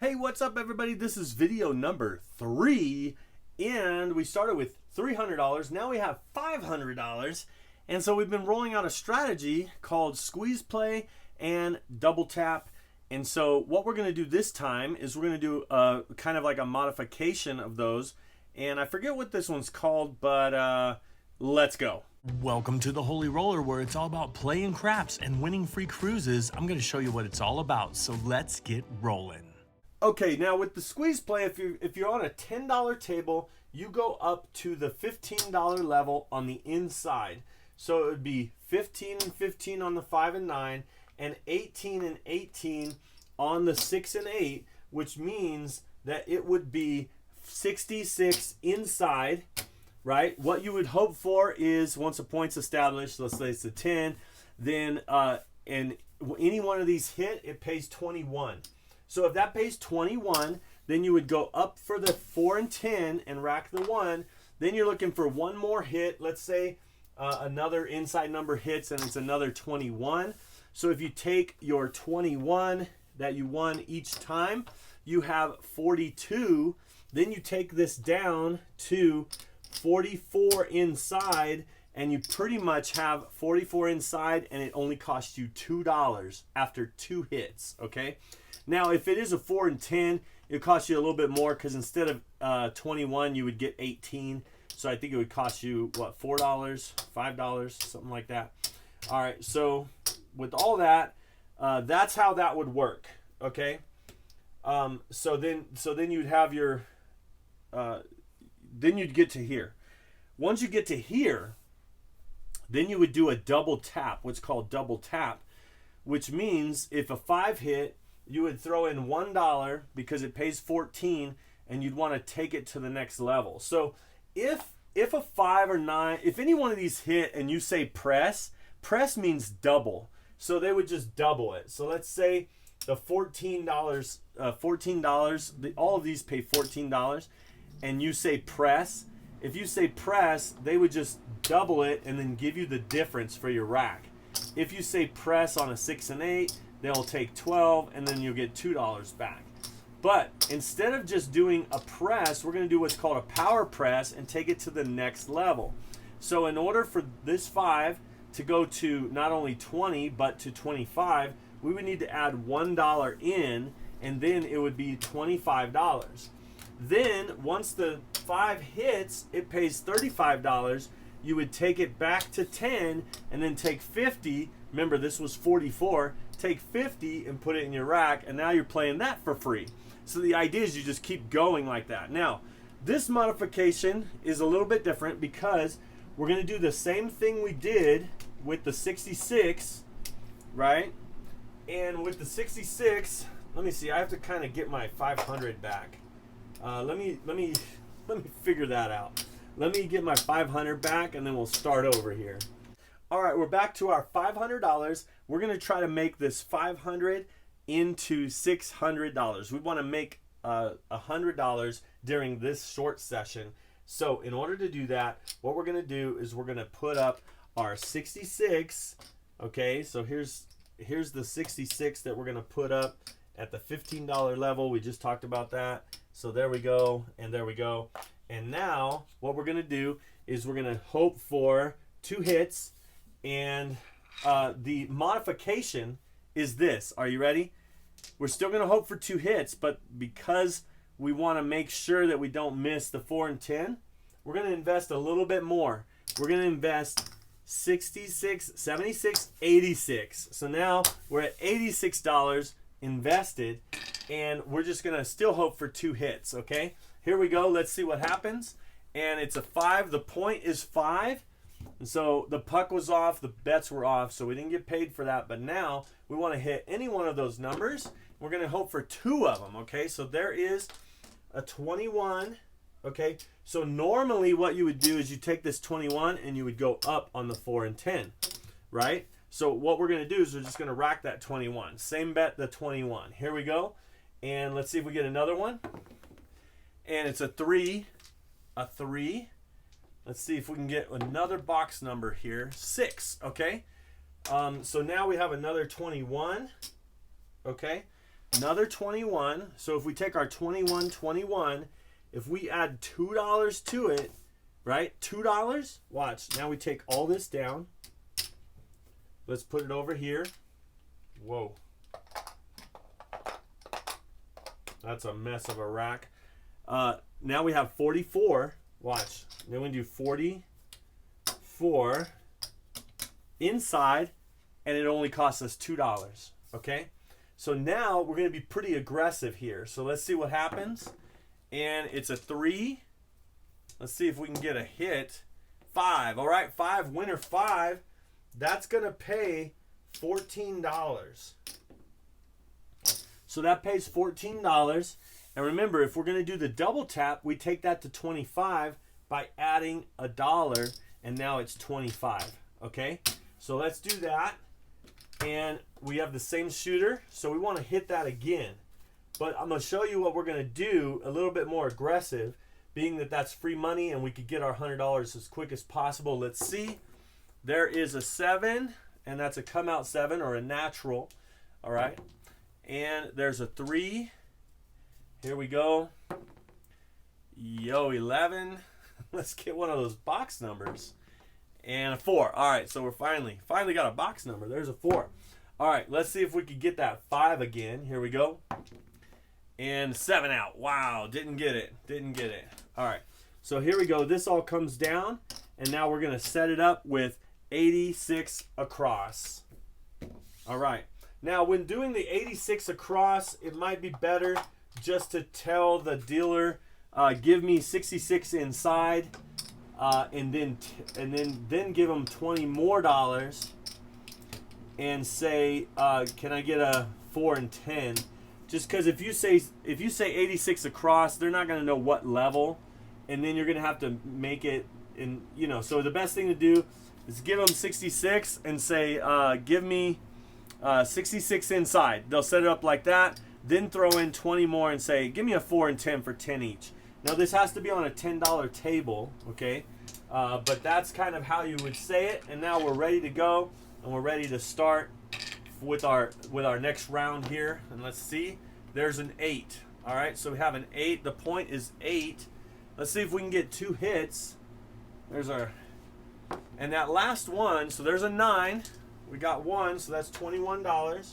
Hey, what's up everybody? This is video number 3 and we started with $300. Now we have $500. And so we've been rolling out a strategy called squeeze play and double tap. And so what we're going to do this time is we're going to do a kind of like a modification of those. And I forget what this one's called, but let's go. Welcome to the Holy Roller, where it's all about playing craps and winning free cruises. I'm going to show you what it's all about. So let's get rolling. Okay, now with the squeeze play, if you're on a $10 table, you go up to the $15 level on the inside. So it would be 15 and 15 on the 5 and 9, and 18 and 18 on the 6 and 8, which means that it would be 66 inside, right? What you would hope for is once a point's established, let's say it's a 10, then and any one of these hit, it pays 21. So if that pays 21, then you would go up for the 4 and 10 and rack the 1. Then you're looking for one more hit. Let's say another inside number hits and it's another 21. So if you take your 21 that you won each time, you have 42. Then you take this down to 44 inside, and you pretty much have 44 inside, and it only costs you $2 after 2 hits, okay? Now, if it is a 4 and 10, it costs you a little bit more because instead of 21, you would get 18. So I think it would cost you, what, $4, $5, something like that. All right, so with all that, that's how that would work, okay? So then you'd have your, then you'd get to here. Once you get to here, then you would do a double tap, what's called double tap, which means if a 5 hit, you would throw in $1 because it pays 14, and you'd want to take it to the next level. So if a 5 or 9, if any one of these hit and you say press means double. So they would just double it. So let's say the $14, all of these pay $14, and you say press. If you say press, they would just double it and then give you the difference for your rack. If you say press on a 6 and 8, they'll take 12 and then you'll get $2 back. But instead of just doing a press, we're going to do what's called a power press and take it to the next level. So in order for this 5 to go to not only 20 but to 25, we would need to add $1 in, and then it would be $25. Then once the 5 hits, it pays $35. You would take it back to 10 and then take 50. Remember, this was 44. Take 50 and put it in your rack, and now you're playing that for free. So the idea is you just keep going like that. Now, this modification is a little bit different because we're going to do the same thing we did with the 66, right? And with the 66, let me see. I have to kind of get my 500 back. Let me figure that out. Let me get my 500 back, and then we'll start over here. All right, we're back to our $500. We're going to try to make this $500 into $600. We want to make $100 during this short session. So in order to do that, what we're going to do is we're going to put up our 66. Okay, so here's the 66 that we're going to put up at the $15 level. We just talked about that. So there we go, and there we go. And now what we're going to do is we're going to hope for 2 hits. And the modification is this. Are you ready? We're still going to hope for 2 hits, but because we want to make sure that we don't miss the 4 and 10, we're going to invest a little bit more. We're going to invest 66, 76, 86. So now we're at $86 invested, and we're just going to still hope for 2 hits, okay? Here we go. Let's see what happens. And it's a 5. The point is 5. And so the puck was off, the bets were off, so we didn't get paid for that. But now we want to hit any one of those numbers. We're going to hope for 2 of them, okay? So there is a 21, okay? So normally what you would do is you take this 21 and you would go up on the 4 and 10, right? So what we're going to do is we're just going to rack that 21. Same bet, the 21. Here we go. And let's see if we get another one. And it's a 3, a 3. Let's see if we can get another box number here. 6, okay? So now we have another 21, okay? another 21. So if we take our 21, if we add $2 to it, right? $2. Watch. Now we take all this down. Let's put it over here. Whoa. That's a mess of a rack. Now we have 44. Watch. Then we do 44 inside, and it only costs us $2. Okay? So now we're going to be pretty aggressive here. So let's see what happens. And it's a 3. Let's see if we can get a hit. 5. All right, 5. Winner 5. That's going to pay $14. So that pays $14. And remember, if we're going to do the double tap, we take that to 25 by adding $1, and now it's 25. Okay? So let's do that. And we have the same shooter, so we want to hit that again. But I'm going to show you what we're going to do a little bit more aggressive, being that that's free money and we could get our $100 as quick as possible. Let's see. There is a 7, and that's a come out 7 or a natural. All right. And there's a 3. Here we go. Yo, 11. Let's get one of those box numbers. And a 4. All right, so we're finally got a box number. There's a 4. All right, let's see if we could get that 5 again. Here we go. And 7 out. Wow, didn't get it. All right, so here we go. This all comes down, and now we're going to set it up with 86 across. All right. Now, when doing the 86 across, it might be better just to tell the dealer, give me 66 inside, and then give them $20 more and say, can I get a 4 and 10? Just because if you say 86 across, they're not going to know what level, and then you're going to have to make it in, you know. So the best thing to do is give them 66 and say, give me 66 inside. They'll set it up like that. Then throw in 20 more and say, give me a 4 and 10 for 10 each. Now this has to be on a $10 table, okay? But that's kind of how you would say it. And now we're ready to go, and we're ready to start with our next round here. And let's see, there's an 8. All right, so we have an 8. The point is 8. Let's see if we can get 2 hits. There's our, and that last one, so there's a 9. We got 1, so that's $21.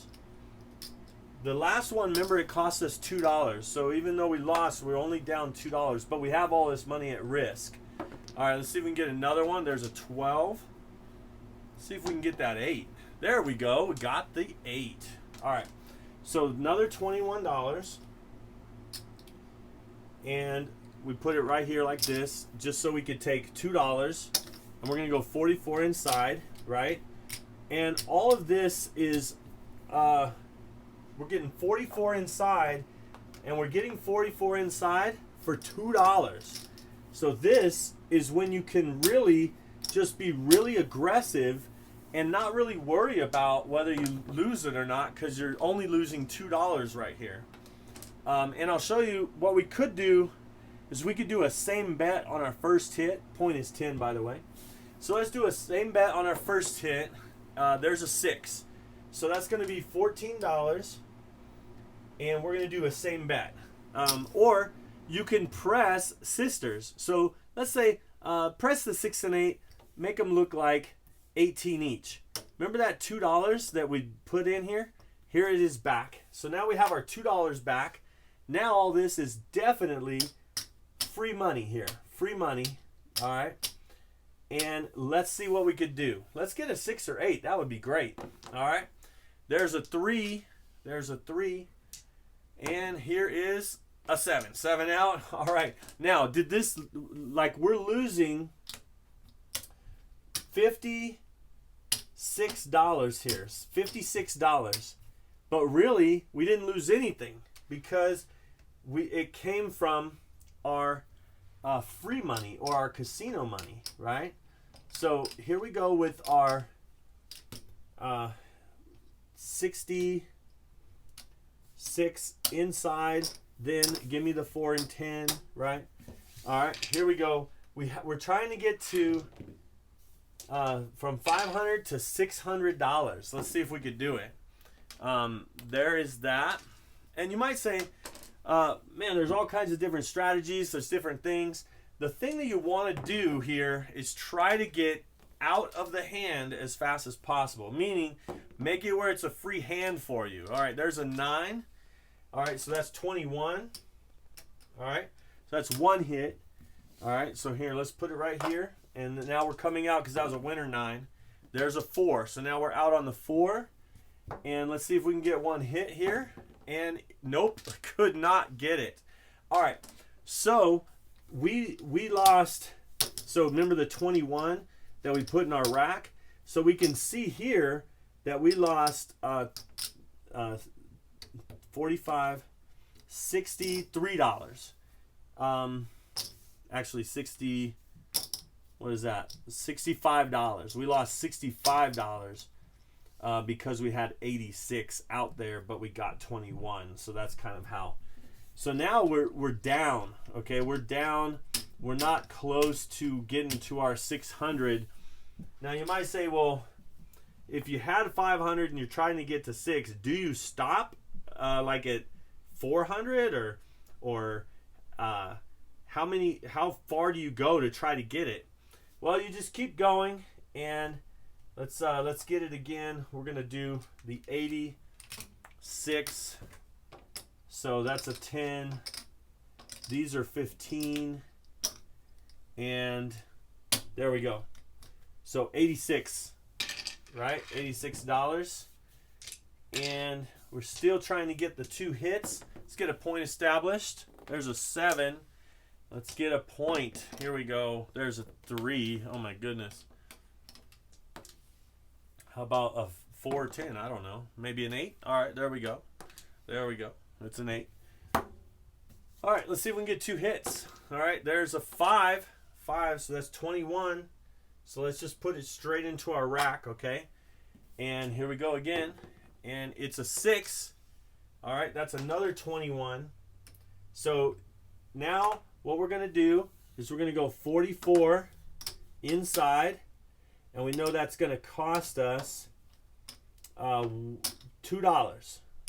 The last one, remember, it cost us $2. So even though we lost, we're only down $2. But we have all this money at risk. All right, let's see if we can get another one. There's a 12. Let's see if we can get that 8. There we go. We got the 8. All right. So another $21. And we put it right here like this, just so we could take $2. And we're going to go 44 inside, right? And all of this is... we're getting 44 inside, and we're getting 44 inside for $2. So this is when you can really just be really aggressive and not really worry about whether you lose it or not, because you're only losing $2 right here. And I'll show you what we could do is we could do a same bet on our first hit. Point is 10, by the way. So let's do a same bet on our first hit. There's a 6. So that's going to be $14. And we're going to do a same bet. Or you can press sisters. So let's say press the 6 and 8, make them look like 18 each. Remember that $2 that we put in here? Here it is back. So now we have our $2 back. Now all this is definitely free money here. Free money. All right. And let's see what we could do. Let's get a 6 or 8. That would be great. All right. There's a 3. There's a 3. And here is a 7. 7 out. All right. Now, did this, like, we're losing $56 here. $56. But really, we didn't lose anything because it came from our free money or our casino money, right? So here we go with our 66 inside, then give me the 4 and 10, right? All right, here we go. We're trying to get to from $500 to $600. Let's see if we could do it. There is that, And you might say, man, there's all kinds of different strategies. There's different things. The thing that you want to do here is try to get out of the hand as fast as possible. Meaning, make it where it's a free hand for you. All right, there's a 9. All right, so that's 21. All right, so that's one hit. All right, so here, let's put it right here. And now we're coming out because that was a winner 9. There's a 4. So now we're out on the 4. And let's see if we can get one hit here. And nope, could not get it. All right, so we lost. So remember the 21 that we put in our rack? So we can see here that we lost 45, $63. Actually 60, what is that? $65. We lost $65 because we had 86 out there, but we got 21. So that's kind of how. So now we're down. Okay, we're down. We're not close to getting to our 600. Now you might say, well, if you had 500 and you're trying to get to 6, do you stop like at 400 or how far do you go to try to get it? Well, you just keep going, and let's get it again. We're gonna do the 86. So that's a 10. These are 15, and there we go. So 86, right? $86, and we're still trying to get the 2 hits. Let's get a point established. There's a 7. Let's get a point. Here we go. There's a 3. Oh my goodness. How about a 4 or 10? I don't know. Maybe an 8? All right, there we go. There we go. It's an 8. All right, let's see if we can get 2 hits. All right, there's a 5. 5, so that's 21. So let's just put it straight into our rack, okay? And here we go again. And it's a 6. All right, that's another 21. So now what we're going to do is we're going to go 44 inside. And we know that's going to cost us $2,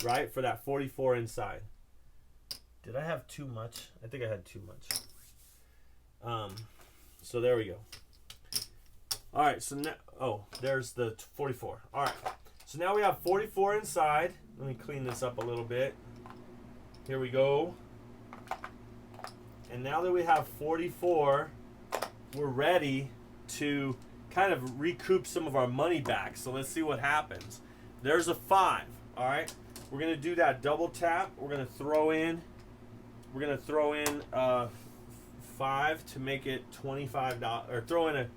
right, for that 44 inside. Did I have too much? I think I had too much. So there we go. All right, so now, there's the 44. All right, so now we have 44 inside. Let me clean this up a little bit. Here we go. And now that we have 44, we're ready to kind of recoup some of our money back. So let's see what happens. There's a 5. All right, we're gonna do that double tap. We're gonna throw in 5 to make it $25, or throw in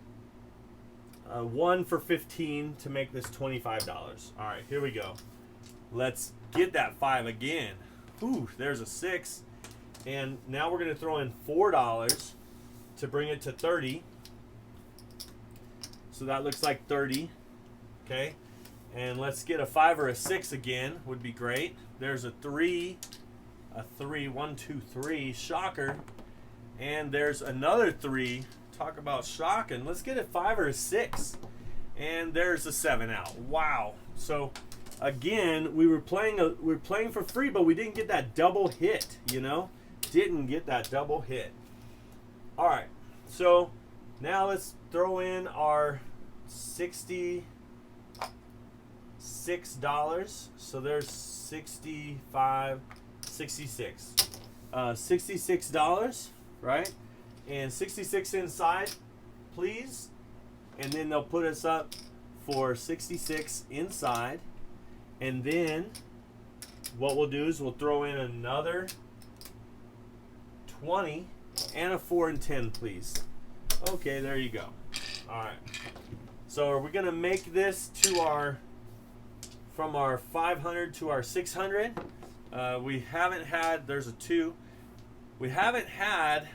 a 1 for 15 to make this $25. All right, here we go. Let's get that 5 again. Ooh, there's a 6. And now we're going to throw in $4 to bring it to 30. So that looks like 30. Okay. And let's get a 5 or a 6 again. Would be great. There's a 3. A 3. 1, 2, 3. Shocker. And there's another 3. Talk about shocking. Let's get a 5 or a 6. And there's a 7 out. Wow. So again, we were playing for free, but we didn't get that double hit, you know? Didn't get that double hit. All right. So now let's throw in our $66. So there's 65, 66. $66, right? And 66 inside, please. And then they'll put us up for 66 inside. And then what we'll do is we'll throw in another 20 and a 4 and 10, please. Okay, there you go. All right. So are we going to make this to from our 500 to our 600? We haven't had, there's a 2. We haven't had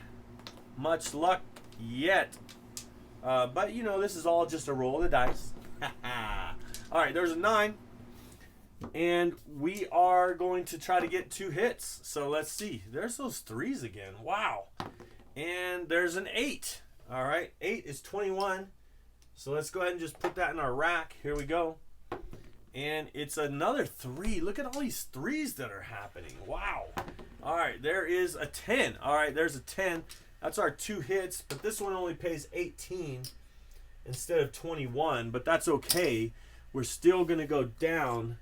much luck yet. But, you know, this is all just a roll of the dice. All right, there's a 9. And we are going to try to get 2 hits. So let's see. There's those 3s again. Wow. And there's an 8. All right, 8 is 21. So let's go ahead and just put that in our rack. Here we go. And it's another 3. Look at all these 3s that are happening. Wow. All right, there is a 10. All right, there's a 10. That's our 2 hits, but this one only pays 18 instead of 21, but that's okay. We're still going to go down,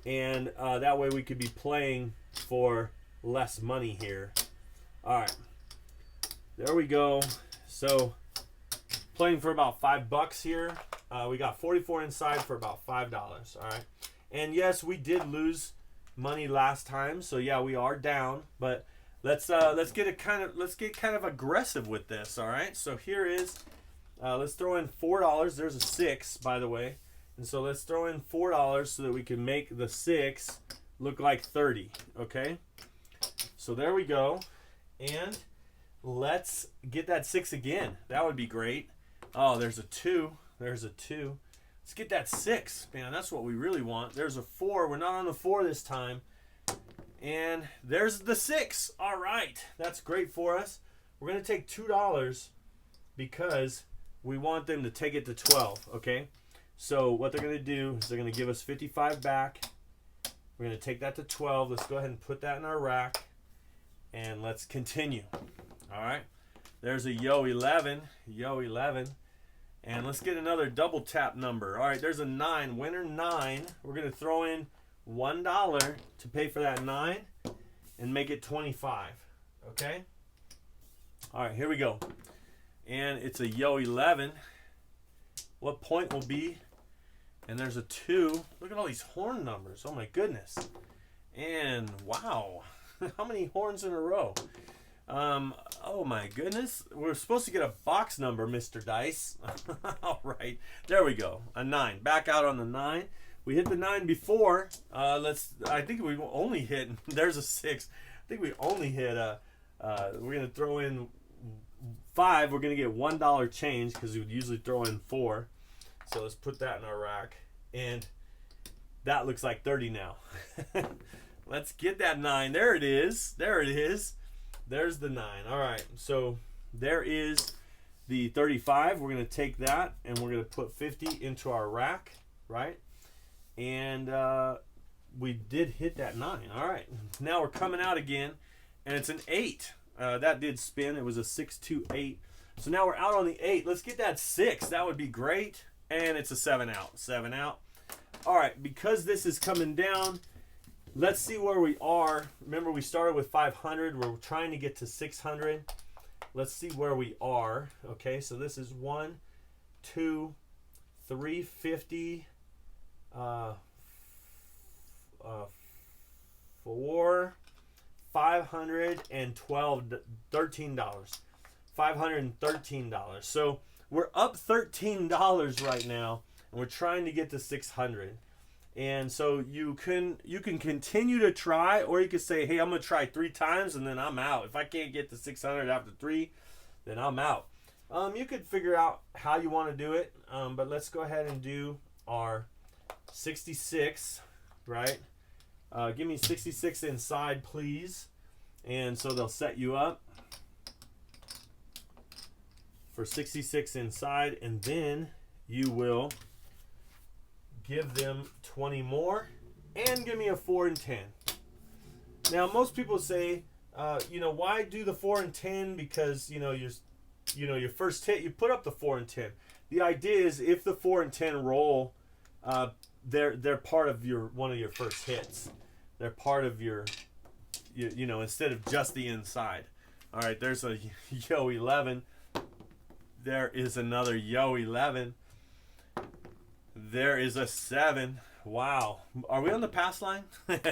and that way we could be playing for less money here. All right, there we go. So playing for about $5 here. We got 44 inside for about $5. All right, and yes, we did lose money last time, so yeah, we are down. But let's get kind of aggressive with this. All right, so here is let's throw in $4. There's a 6, by the way, and so let's throw in $4 so that we can make the 6 look like 30. Okay, so there we go, and let's get that 6 again. That would be great. Oh, there's a 2. There's a 2. Let's get that 6. Man, that's what we really want. There's a 4. We're not on the 4 this time. And there's the 6. All right. That's great for us. We're going to take $2 because we want them to take it to 12. Okay? So what they're going to do is they're going to give us 55 back. We're going to take that to 12. Let's go ahead and put that in our rack. And let's continue. All right. There's a Yo 11. Yo 11. And let's get another double tap number. All right, there's a 9. Winner 9. We're going to throw in $1 to pay for that 9 and make it 25. Okay? All right, here we go. And it's a Yo 11. What point will be? And there's a 2. Look at all these horn numbers. Oh, my goodness. And, wow. How many horns in a row? Oh my goodness. We're supposed to get a box number, Mr. Dice. All right. There we go. A 9. Back out on the 9. We hit the 9 before. I think we only hit, there's a 6. I think we only hit we're going to throw in 5. We're going to get $1 change because we would usually throw in 4. So let's put that in our rack. And that looks like 30 now. Let's get that 9. There it is. There it is. There's the 9. All right, so there is the 35. We're going to take that, and we're going to put 50 into our rack, right? And we did hit that 9. All right, now we're coming out again, and it's an 8. That did spin. It was a 6, 2, 8. So now we're out on the 8. Let's get that 6. That would be great. And it's a 7 out. 7 out. All right, because this is coming down, let's see where we are. Remember, we started with 500. We're trying to get to 600. Let's see where we are. Okay, so this is 1, 2, 350, 4, $512, $13. $513. So we're up $13 right now, and we're trying to get to 600. And so you can continue to try, or you could say, hey, I'm going to try 3 times and then I'm out. If I can't get to 600 after 3, then I'm out. You could figure out how you want to do it, but let's go ahead and do our 66, right? Give me 66 inside, please. And so they'll set you up for 66 inside, and then you will give them 20 more and give me a 4 and 10. Now, most people say, why do the 4 and 10? Because, your first hit, you put up the 4 and 10. The idea is if the 4 and 10 roll, they're part of one of your first hits. They're part of your instead of just the inside. All right, there's a Yo 11. There is another Yo 11. There is a 7. Wow. Are we on the pass line?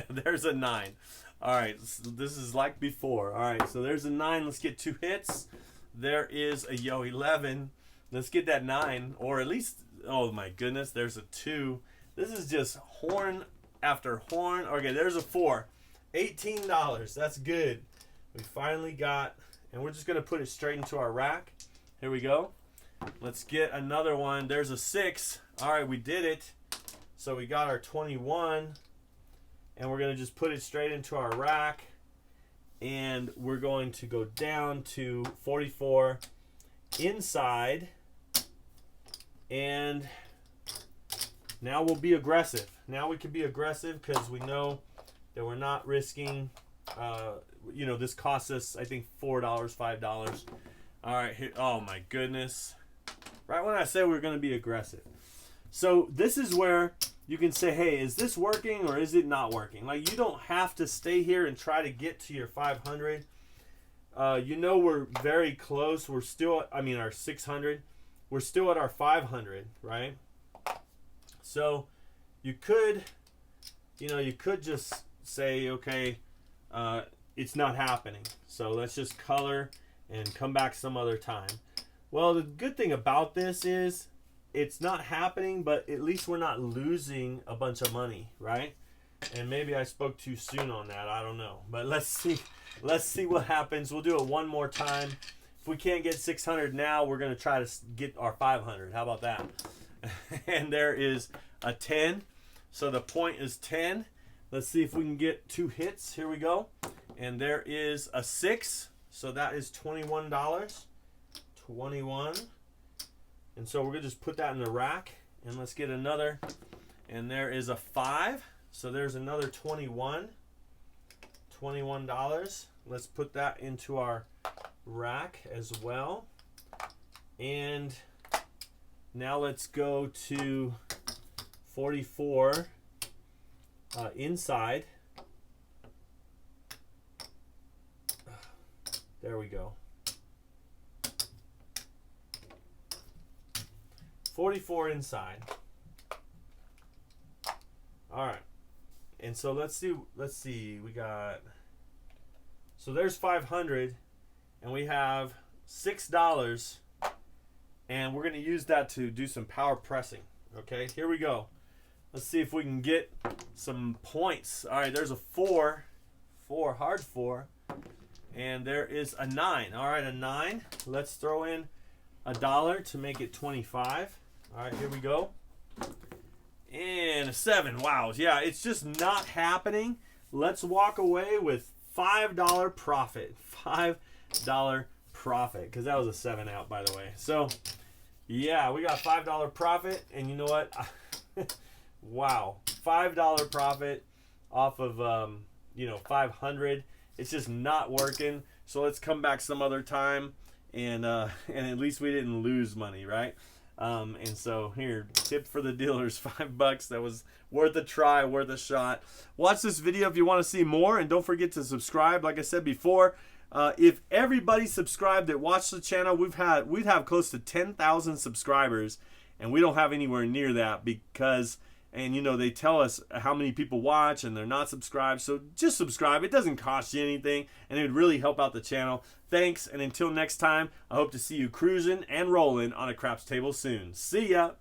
There's a 9. All right, so this is like before. All right, so there's a 9. Let's get 2 hits. There is a Yo 11. Let's get that 9, or at least, oh my goodness, there's a 2. This is just horn after horn. Okay, there's a 4. $18. That's good. We finally got, and we're just going to put it straight into our rack. Here we go. Let's get another one. There's a 6. All right, we did it. So we got our 21, and we're going to just put it straight into our rack, and we're going to go down to 44 inside, and now we'll be aggressive. Now we can be aggressive because we know that we're not risking, you know, this costs us, I think, $4, $5. All right, here, oh my goodness. Right when I said we were going to be aggressive. So this is where you can say, hey, is this working or is it not working? Like, you don't have to stay here and try to get to your 500. You know, we're very close. We're still, I mean, our 600. We're still at our 500, right? So you could, you know, you could just say, okay, it's not happening. So let's just color and come back some other time. Well, the good thing about this is it's not happening, but at least we're not losing a bunch of money, right? And maybe I spoke too soon on that. I don't know. But let's see. Let's see what happens. We'll do it one more time. If we can't get 600 now, we're going to try to get our 500. How about that? And there is a 10. So the point is 10. Let's see if we can get 2 hits. Here we go. And there is a 6. So that is $21. 21. And so we're going to just put that in the rack. And let's get another. And there is a 5. So there's another 21. $21. Let's put that into our rack as well. And now let's go to 44 inside. There we go. 44 inside. All right. And so let's see, we got, so there's 500 and we have $6 and we're going to use that to do some power pressing. Okay, here we go. Let's see if we can get some points. All right, there's a 4, hard 4, and there is a 9. All right, a 9. Let's throw in $1 to make it 25. All right, here we go. And a 7. Wow. Yeah, it's just not happening. Let's walk away with $5 profit. $5 profit. Because that was a 7 out, by the way. So, yeah, we got $5 profit. And you know what? Wow. $5 profit off of, you know, 500. It's just not working. So let's come back some other time. And at least we didn't lose money, right? And so here, tip for the dealers, $5. That was worth a try, worth a shot. Watch this video if you want to see more, and don't forget to subscribe. Like I said before, if everybody subscribed that watched the channel, we'd have close to 10,000 subscribers, and we don't have anywhere near that because, and you know, they tell us how many people watch and they're not subscribed. So just subscribe. It doesn't cost you anything, and it would really help out the channel. Thanks, and until next time, I hope to see you cruising and rolling on a craps table soon. See ya!